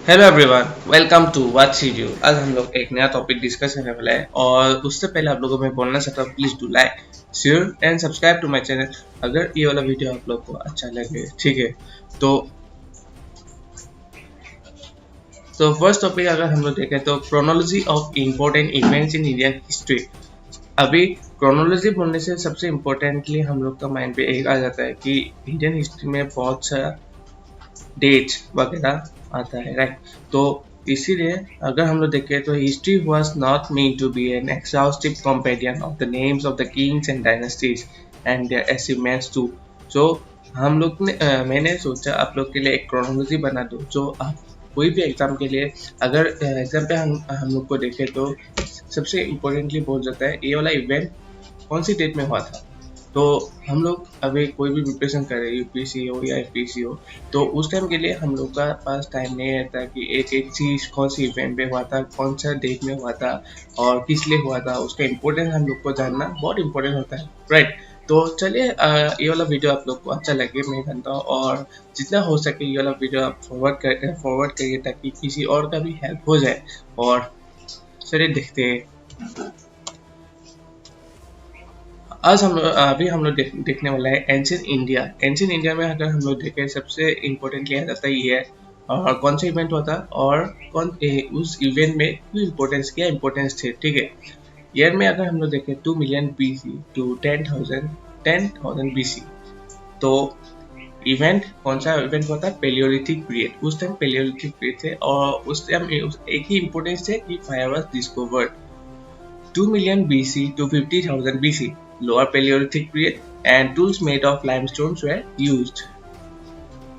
Hello everyone, welcome to watch you. आज हम लोग एक नया टॉपिक डिस्कस करने वाला है और उससे पहले आप लोगों को मैं बोलना चाहता हूँ, please do like share and subscribe to my channel अगर ये वाला वीडियो आप लोग को अच्छा लगे। ठीक है, तो फर्स्ट टॉपिक अगर हम लोग देखें तो chronology of important events in Indian history. अभी क्रोनोलॉजी बोलने से सबसे इम्पोर्टेंटली हम लोग का माइंड पे एक आ जाता है कि इंडियन हिस्ट्री में बहुत सारा डेट वगैरह आता है, राइट। तो इसीलिए अगर हम लोग देखें तो history was not mean to be an exhaustive comparison of the names of the kings and dynasties and their achievements too. So हम लोग ने मैंने सोचा आप लोग के लिए एक क्रोनोलॉजी बना दूं, जो आप कोई भी एग्जाम के लिए अगर एग्जाम पे हम लोग को देखें तो सबसे इम्पोर्टेंटली बोल जाता है ये वाला इवेंट कौन सी डेट में हुआ था। तो हम लोग अभी कोई भी प्रिपरेशन कर रहे हैं, यूपीसी हो या एफपीसी हो, तो उस टाइम के लिए हम लोग का पास टाइम नहीं रहता कि एक एक चीज़ कौन सी इवेंट में हुआ था, कौन सा डेट में हुआ था और किस लिए हुआ था, उसका इम्पोर्टेंस हम लोग को जानना बहुत इम्पोर्टेंट होता है, राइट। तो चलिए ये वाला वीडियो आप लोग को अच्छा लगे मैं जानता हूँ, और जितना हो सके ये वाला वीडियो आप फॉरवर्ड करिए ताकि किसी और का भी हेल्प हो जाए। और चलिए देखते हैं। आज हम लोग देखने वाला है एंशियंट इंडिया। एंशियंट इंडिया में अगर हम लोग देखें सबसे इम्पोर्टेंट लिया जाता है ये है और कौन सा इवेंट हुआ था और उस इवेंट में क्यों इम्पोर्टेंस क्या इम्पोर्टेंस थे। ठीक है, ईयर में अगर हम लोग देखें 2 मिलियन BC टू 10,000 BC। तो इवेंट कौन सा इवेंट हुआ था, पेलियोलिथिक पीरियड। उस टाइम पेलियोलिथिक पीरियड थे और उस टाइम एक ही इम्पोर्टेंस थे कि fire was discovered. 2 million BC to 50,000 BC, Lower Paleolithic period, and tools made of limestones were used.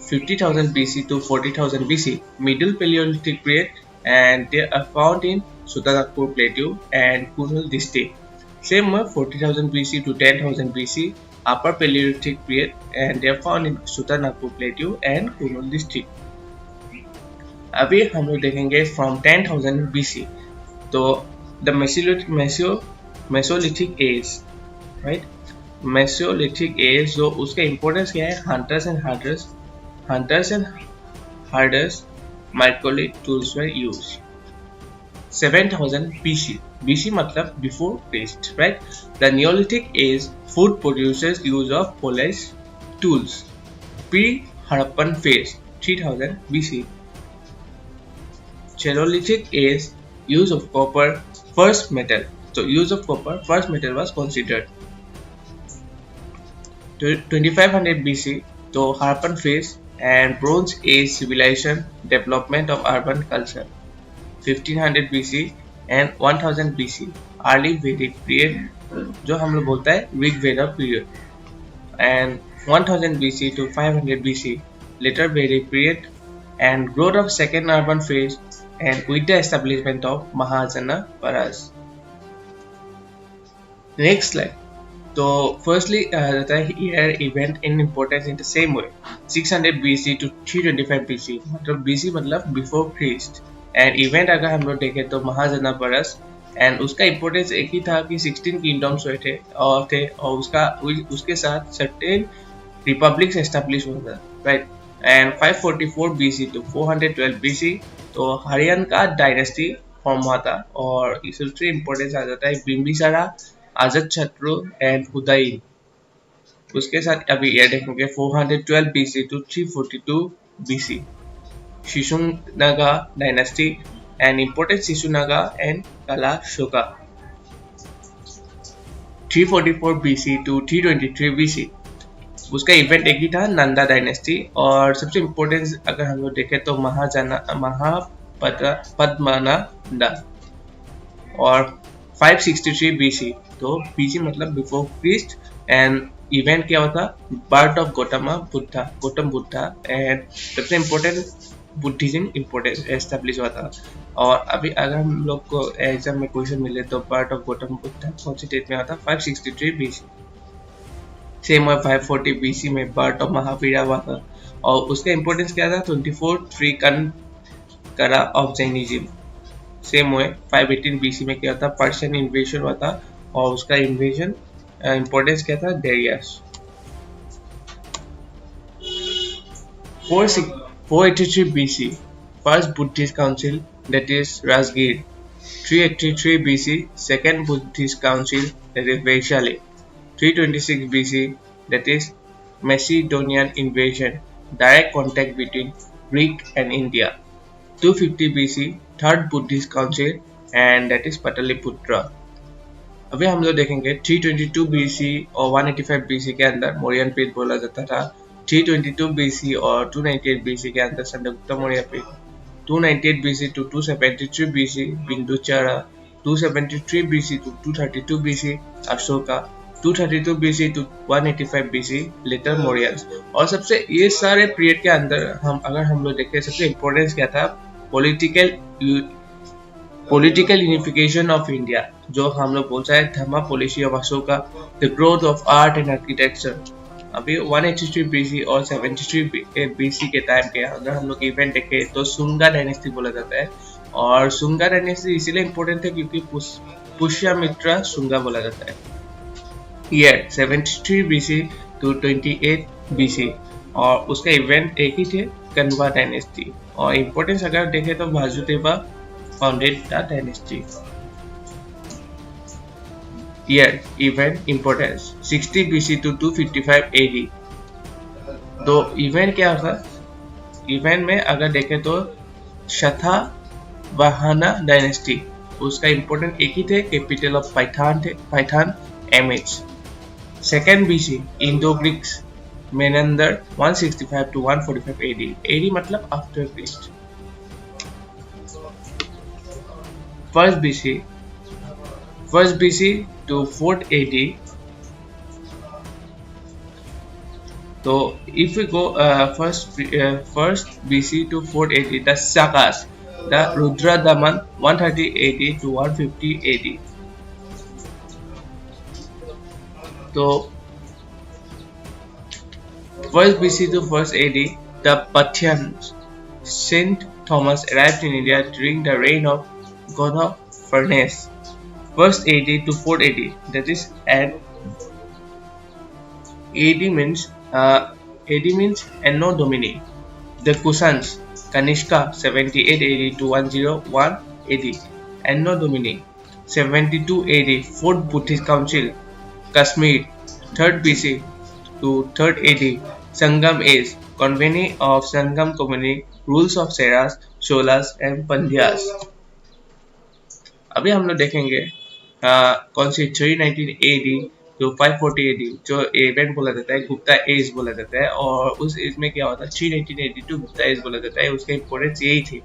50,000 BC to 40,000 BC, Middle Paleolithic period, and they are found in Sutanakpur Plateau and Kurnool district. Same way 40,000 BC to 10,000 BC, Upper Paleolithic period, and they are found in Sutanakpur Plateau and Kurnool district. अभी हम लोग देखेंगे from 10,000 BC। तो the Mesolithic age, right? Mesolithic age, जो उसका importance क्या है, hunters and herders Mycolite tools were used. 7,000 BC, BC मतलब before Christ, right? The Neolithic age, food producers use of polish tools. Pre-Harappan phase, 3,000 BC. Chalcolithic age, use of copper, first metal. So use of copper, first metal was considered. 2500 BC, तो Harappan phase and Bronze Age civilization, development of urban culture. 1500 BC and 1000 BC, early Vedic period, जो हम लोग बोलता है Rig Veda period. And 1000 BC to 500 BC, later Vedic period, and growth of second urban phase and with the establishment of Mahajanaparas. Next slide. तो firstly रहता है year event in importance in the same way. 600 BC to 325 BC, मतलब BC मतलब before Christ, and event अगर हम लोग देखें तो महाजनापरस, and उसका इम्पोर्टेंस एक ही था कि 16 किंगडम्स हुए थे और उसके साथ certain रिपब्लिक्स एस्टेब्लिश हुआ था, right. And 544 BC to 412 BC, तो हरियाणा का डायनेस्टी फॉर्म हुआ था और इससे इम्पोर्टेंस आ जाता है बिम्बिसारा, अजातशत्रु एंड हुदायिन। उसके साथ अभी ये देखेंगे 412 BC to 342 BC, Shishunaga dynasty and important Shishunaga and Kalashoka. 344 BC to 323 BC, उसका इवेंट एक ही था, नंदा डायनेस्टी। और सबसे इम्पोर्टेंस अगर हम लोग देखें तो महापद्मनंदा। और 563 BC, तो BC मतलब बिफोर क्रिस्ट, एंड इवेंट क्या होता, birth of Gautam Buddha, and सबसे इम्पोर्टेंट बुद्धिज्म इम्पोर्टेंस एस्टेब्लिश हुआ था। और अभी अगर हम लोग को एग्जाम में क्वेश्चन मिले तो बर्थ ऑफ गौतम बुद्धा कौन सी डेट में आता, 563 BC। सेम 540 BC में बर्थ ऑफ महावीरा हुआ था और उसका इम्पोर्टेंस क्या था, 24 Tirthankara of Jainism. Same way 518 BC में क्या था, पर्शियन इन्वेजन हुआ था और उसका इन्वेजन इम्पोर्टेंस क्या था, Darius. 483 BC, first Buddhist council, that is Rajgir. 383 BC, second Buddhist council, that is Vaishali. 326 BC, that is Macedonian invasion, direct contact between Greek and India. 250 BC, third Buddhist council, and that is Pataliputra. अभी हम लोग देखेंगे 322 BC और 185 BC के अंदर मौर्यन पीठ बोला जाता था। 322 BC और 298 BC के अंदर चंद्रगुप्त मौर्य पीठ। 298 BC to 273 BC Bindusara. 273 BC to 232 BC Ashoka. 232 BC to 185 BC later Mauryans. और सबसे ये सारे पीरियड के अंदर अगर हम लोग देखें सबसे इम्पोर्टेंस क्या था, पॉलिटिकल यूनिफिकेशन ऑफ इंडिया, जो हम लोग बोलते हैं dharma policy of Ashoka, the growth of art and architecture. अभी 183 BC और 73 BC के टाइम के अगर हम लोग इवेंट देखें तो सुंगा डायनेस्टी बोला जाता है। और सुंगा डायनेस्टी इसीलिए इम्पोर्टेंट है क्योंकि पुष्यमित्रा सुंगा बोला जाता है। ईयर 73 BC to 28 BC और उसका इवेंट एक ही थे, कन्वा डायनेस्टी। और इम्पोर्टेंस अगर देखें तो Vasudeva founded the dynasty. Year, event, importance 60 BC to 255 AD। तो इवेंट क्या था, इवेंट में अगर देखें तो शतवाहना डायनेस्टी, उसका इम्पोर्टेंट एक ही थे, कैपिटल ऑफ पाइथान थे, Paithan MH. Second BC Indo Greeks Menander 165 to 145 AD। AD मतलब after Christ. First BC to 4th AD. So if we go first BC to 4th AD, the Sakas, the Rudradaman 130 AD to 150 AD. So first BC to first AD, the Parthians, Saint Thomas arrived in India during the reign of God of Furnace. First AD to 4th AD, that is AD means Anno Domini. The Kusans, Kanishka 78 AD to 101 AD, Anno Domini. 72 AD, 4th Buddhist Council, Kashmir. 3rd BC to 3rd AD, Sangam Age, Convening of Sangam Community, Rules of Seras, Cholas and Pandyas. अभी हम लोग देखेंगे कौन सी 319 AD to 540 AD जो event बोला जाता है, Gupta as बोला जाता है। और उस एज में क्या होता है, 319 AD to गुप्ता एज बोला जाता है, उसका इम्पोर्टेंस यही थी।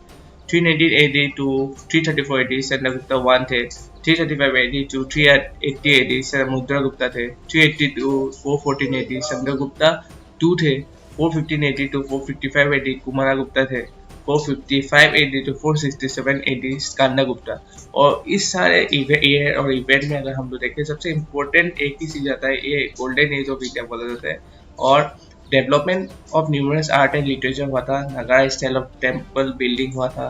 319 AD to 334 AD चंद्रगुप्ता 1 थे। 335 AD to 380 AD समुद्रगुप्ता थे। 380 to 414 AD चंद्रगुप्ता 2 थे। 415 AD to 455 AD कुमारगुप्ता थे। 455 AD to 467 AD स्कंदगुप्ता। और इस सारे ईयर और इवेंट में अगर हम लोग देखें सबसे इम्पोर्टेंट एक ही चीज आता है, ये गोल्डन एज ऑफ इंडिया बोला जाता है। और development of numerous art and literature हुआ था, नगारा स्टाइल ऑफ टेम्पल बिल्डिंग हुआ था।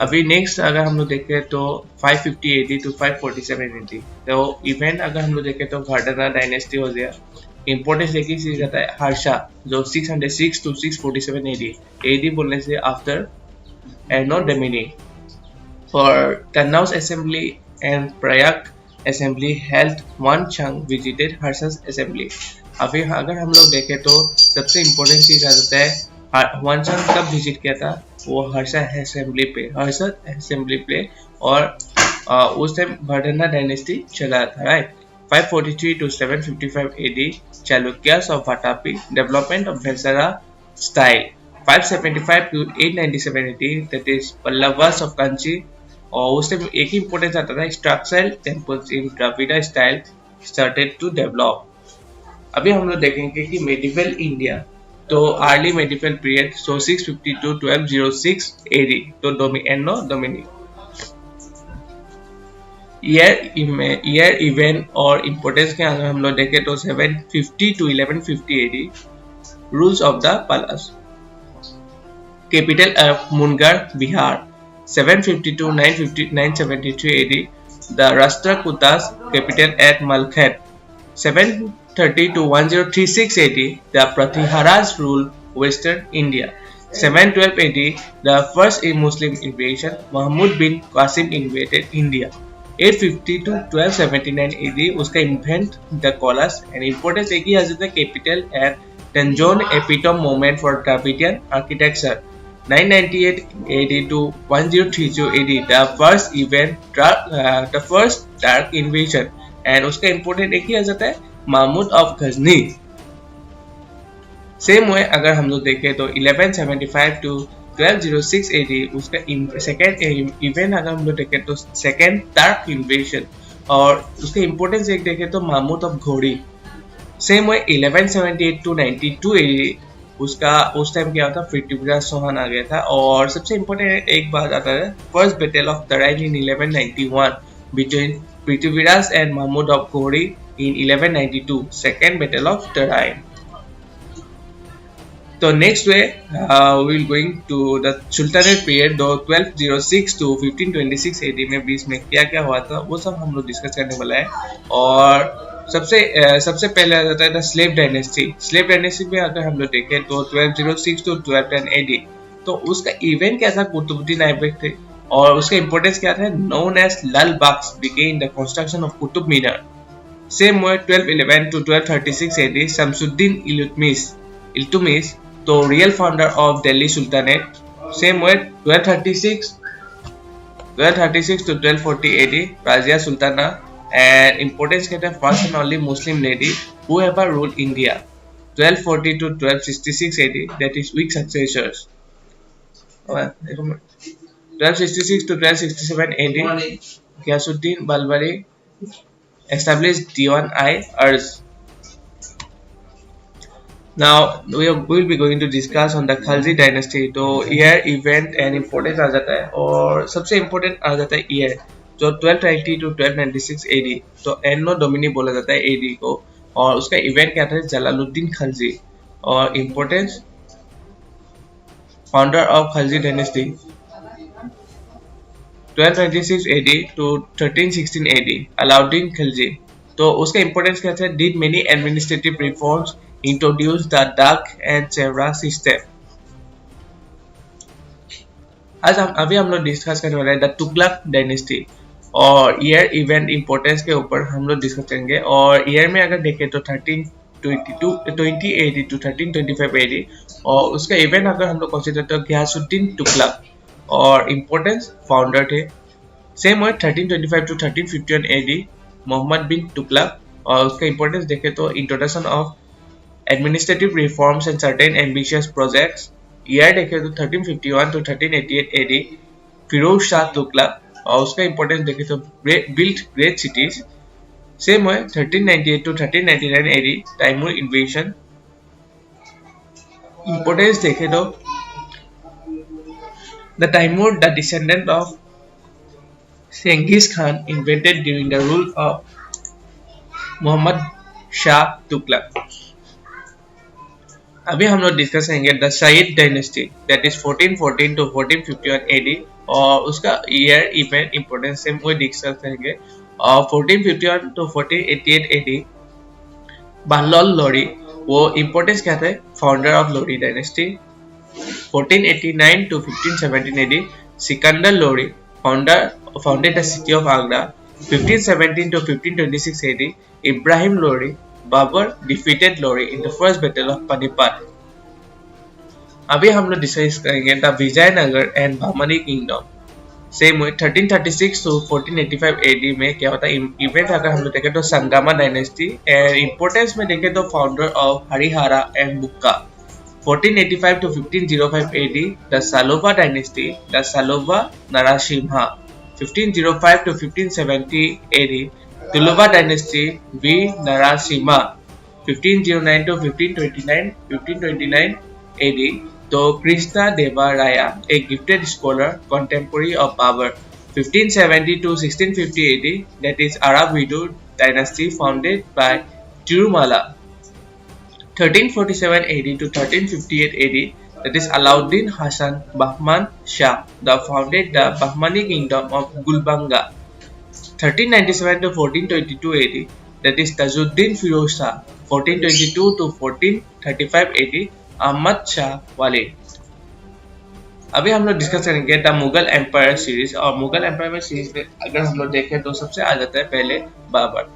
अभी नेक्स्ट अगर हम लोग देखें तो 550 AD to 547 AD, तो इवेंट अगर हम लोग देखें तो वर्धना डायनेस्टी हो गया। इम्पोर्टेंस एक ही चीज रहता है, हर्षा जो 606 to 647 AD, AD बोलने से आफ्टर एनो डोमिनी। और Kannauj assembly and Prayag assembly health one चंग विजिटेड हर्षा's असेंबली। अभी अगर हम लोग देखें तो सबसे इम्पोर्टेंट चीज आ जाता है, वन चंग कब विजिट किया था, वो हर्षा असेंबली पे। और उस टाइम वर्धना डायनेस्टी चला था, right. 543 to 755 AD, Chalukyas of Vatapi, development of Vesara style. 575 to 897 AD, that is Pallavas of Kanchi। और उस टाइम एक ही इम्पोर्टेंस आता था, structural temples in Dravid style started to develop. अभी हम लोग देखेंगे कि मेडिवल इंडिया, तो early medieval period, so 650 to 1206 AD, तो एनो डोमिनी। ईयर इवेंट और इम्पोर्टेंस के अगर हम लोग देखें तो 750 to 1150 AD, rules of the palace. Capital of Munger Bihar. 750 to 973 AD, the Rashtrakutas capital at Malkhed। 730 to 1036 AD, the Pratiharas ruled Western India। 712 AD, the first Muslim invasion, Mahmud bin Qasim invaded India. 850 to 1279 AD, उसका invent the collars and importance एक ही as the capital and Tanjore epitome moment for Dravidian architecture. 998 AD to 1032 AD, the first dark invasion and उसका important एक ही आ जाता है Mahmud of Ghazni. Same way अगर हम लोग देखें तो 1175 टू 1206 AD उसका सेकेंड इवेंट अगर हम लोग देखें तो सेकेंड टार्क इन्वेशन और उसका इम्पोर्टेंस एक देखें तो महमूद ऑफ घोड़ी. सेम वे 1178 टू 92 AD उसका उस टाइम क्या होता पृथ्वीराज चौहान आ गया था और सबसे इम्पोर्टेंट एक बात आता है first battle of Tarain in 1191 between Prithviraj and Mahmud of घोड़ी in 1192 second battle of Tarain. तो next way we will going to the Sultanate period दो 1206 to 1526 AD में बीच में क्या क्या हुआ था वो सब हम लोग डिस्कस करने वाला है. और सबसे पहले आ जाता है the slave dynasty. Slave dynasty में अगर हम लोग देखें तो 1206 to 1210 AD तो उसका इवेंट क्या था कुतुबुद्दीन ऐबक थे और उसका इंपॉर्टेंस क्या था known as Lakh Baksh began the construction of Qutub Minar. Same way 1211 to 1236 AD Shamsuddin Iltutmish तो real founder of Delhi sultanate. Same way 1236 to 1240 AD Razia Sultana and importance कहते हैं first and only Muslim lady who ever ruled India. 1240 to 1266 AD that is weak successors. 1266 to 1267 AD Ghiyasuddin Balbari established Diwan-i-Arz. Now we will be going to discuss on the Khalji dynasty. तो year event and importance आ जाता है और सबसे important आ जाता है year जो 1290 to 1296 AD तो anno Duminy बोला जाता है AD को और उसका event क्या था जलालुद्दीन खलजी और importance founder of Khalji dynasty 1226 AD to 1316 AD Alauddin Khilji. तो उसका importance क्या था did many administrative reforms introduce the Dak and Chevra system. आज अभी हम लोग डिस्कस करने वाले हैं द तुगलक डायनेस्टी और ईयर इवेंट इंपॉर्टेंस के ऊपर हम लोग डिस्कस करेंगे. और ईयर में अगर देखें तो 1320 AD to 1325 AD और उसका इवेंट अगर हम लोग कंसीडर तो घियासुद्दीन तुगलक और इंपॉर्टेंस फाउंडर थे. सेम है 1325 to 1351 AD मोहम्मद बिन तुगलक और उसका इंपॉर्टेंस देखें तो introduction of administrative reforms and certain ambitious projects. Year देखें तो 1351 to 1388 AD फिरोज शाह तुगलक और उसका इंपॉर्टेंस देखें तो built great cities. सेम है 1398 to 1399 AD Timur invasion. Importance देखें तो the Taimur, the descendant of Genghis Khan, invented during the rule of Muhammad Shah Tughlaq. अभी हम लोग डिस्कस करेंगे the Sayyid dynasty that is 1414 to 1451 AD और उसका year event importance same वो discuss करेंगे. और 1451 to 1488 AD बहलोल लोरी वो इंपॉर्टेंस क्या था founder of Lodi dynasty. 1489 to 1517 AD Sikandar Lodi founded the city of Agra. 1517 to 1526 AD Ibrahim Lodi Babur defeated Lori in the first battle of Panipat. अभी हम लोग डिस्कस करेंगे the Vijayanagara and Bahmani kingdom. Same way 1336 to 1485 AD में क्या होता है इवेंट अगर हम लोग देखें तो संगमा डायनेस्टी एंड इंपॉर्टेंस में देखें तो founder of Harihara and Bukka. 1485 to 1505 AD the Saluva dynasty the Saluva Narasimha. 1505 to 1570 AD Tuluva dynasty V Narasimha. 1509 to 1529 AD तो Krishna Deva Raya, a gifted scholar contemporary of Babur. 1570 to 1650 AD that is Arab Widow dynasty founded by Tirumala. 1347 AD to 1358 AD that is Alauddin Hasan Bahman Shah, the founded the Bahmani kingdom of Gulbanga. 1397 to 1422 AD that is Tajuddin Firoz Shah. 1422 to 1435 AD Ahmad Shah Wali. अभी हम लोग discuss करेंगे the Mughal empire series. और Mughal empire में series में अगर हम लोग देखें तो सबसे आ जाता है पहले बाबर।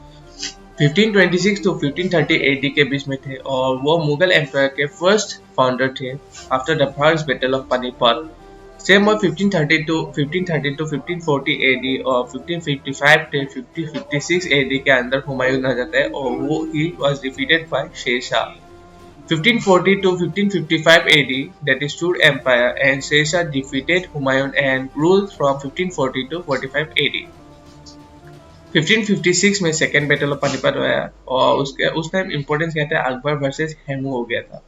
1526 to 1530 AD के बीच में थे और वो मुगल एम्पायर के फर्स्ट फाउंडर थे after the first battle of Panipat. Same और 1530 to 1540 AD और 1555 to 1556 AD के अंदर हुमायूं आ जाता है और वो he was defeated by Sher Shah. 1540 to 1555 AD, that is Sud Empire, and Sher Shah defeated Humayun and ruled from 1540 to 45 AD. 1556 में सेकेंड बैटल ऑफ पानीपत हुआ और उस टाइम इंपॉर्टेंस कहते हैं अकबर वर्सेस हेमू हो गया था।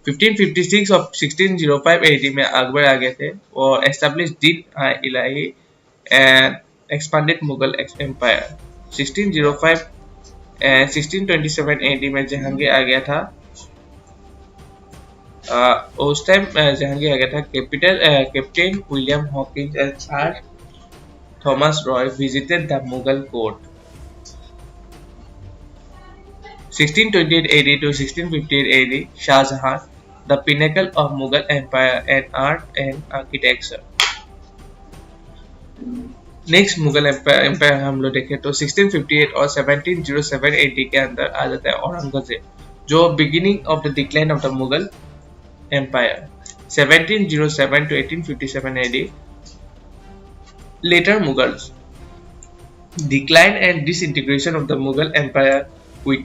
1556 और 1605 AD में अकबर आ गए थे और establish Din Ilahi and expanded Mughal empire. 1605 and 1627 AD में जहांगीर आ गया था। उस टाइम जहांगीर आ गया था। Captain William Hawkins and sir Thomas Roy visited the Mughal court. 1628 AD to 1658 AD, Shahjahan, the pinnacle of Mughal Empire and art and architecture. Next Mughal empire हम लोग देखें तो 1658 और 1707 AD के अंदर आ जाता है औरंगजेब, जो beginning of the decline of the Mughal empire. 1707 to 1857 AD, later Mughals decline and disintegration of the Mughal Empire with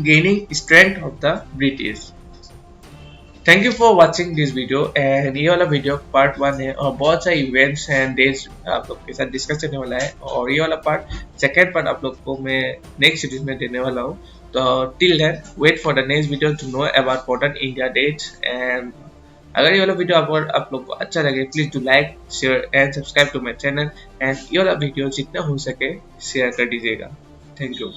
gaining strength of the British. Thank you for watching this video and ये वाला video part 1 है और बहुत सारे events and days आप लोग के साथ डिस्कस करने वाला है और ये वाला पार्ट सेकेंड पार्ट आप लोग को मैं नेक्स्ट सीरीज में देने वाला हूँ। तो till then wait for the next video to know about modern India dates. And अगर ये वाला वीडियो आप लोग को अच्छा लगे please do like share and subscribe to my channel and ये वाला वीडियो जितना हो सके शेयर कर दीजिएगा। Thank you.